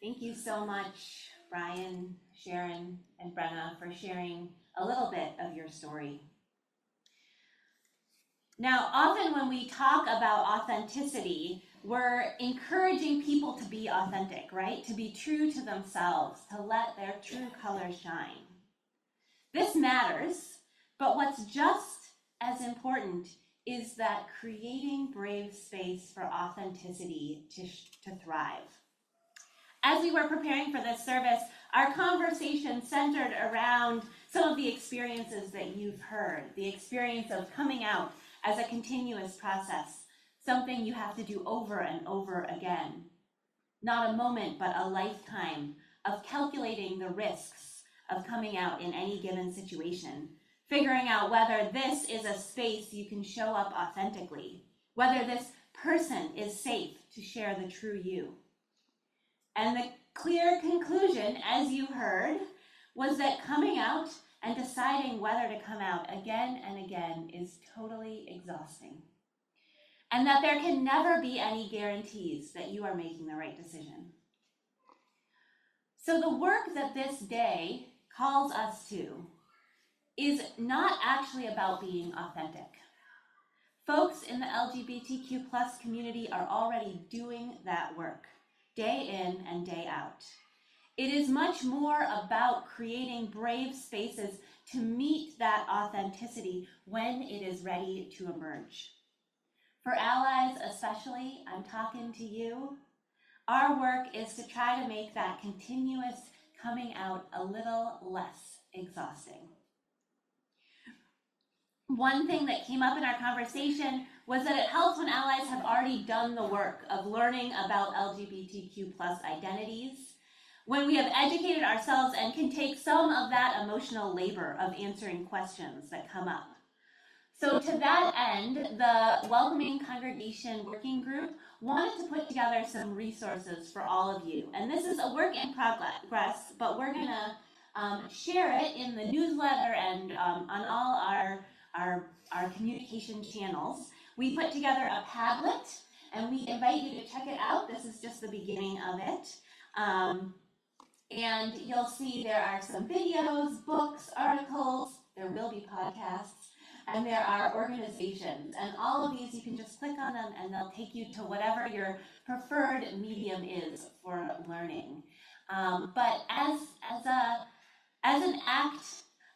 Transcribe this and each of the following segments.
Thank you so much, Brian, Sharon, and Brenna, for sharing a little bit of your story. Now, often when we talk about authenticity, we're encouraging people to be authentic, right? To be true to themselves, to let their true colors shine. This matters, but what's just as important is that creating brave space for authenticity to thrive. As we were preparing for this service, our conversation centered around some of the experiences that you've heard, the experience of coming out as a continuous process, something you have to do over and over again. Not a moment, but a lifetime of calculating the risks of coming out in any given situation, figuring out whether this is a space you can show up authentically, whether this person is safe to share the true you. And the clear conclusion, as you heard, was that coming out and deciding whether to come out again and again is totally exhausting. And that there can never be any guarantees that you are making the right decision. So the work that this day calls us to is not actually about being authentic. Folks in the LGBTQ+ community are already doing that work, day in and day out. It is much more about creating brave spaces to meet that authenticity when it is ready to emerge. For allies especially, I'm talking to you, our work is to try to make that continuous coming out a little less exhausting. One thing that came up in our conversation was that it helps when allies have already done the work of learning about LGBTQ+ identities, when we have educated ourselves and can take some of that emotional labor of answering questions that come up. So to that end, the Welcoming Congregation Working Group wanted to put together some resources for all of you. And this is a work in progress, but we're gonna share it in the newsletter and on all our communication channels. We put together a Padlet and we invite you to check it out. This is just the beginning of it. And you'll see there are some videos, books, articles, there will be podcasts, and there are organizations. And all of these, you can just click on them and they'll take you to whatever your preferred medium is for learning. But as an act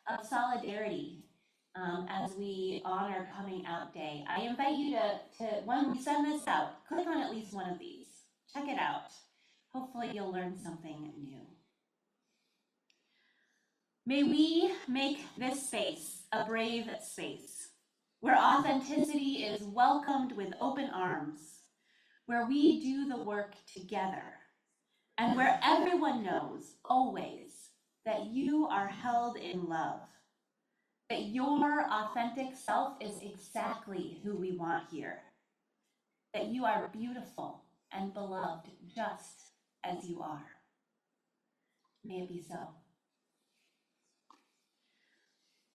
of solidarity, as we honor Coming Out Day, I invite you to, when we send this out, click on at least one of these. Check it out. Hopefully you'll learn something new. May we make this space a brave space, where authenticity is welcomed with open arms, where we do the work together, and where everyone knows, always, that you are held in love, that your authentic self is exactly who we want here, that you are beautiful and beloved just as you are. May it be so.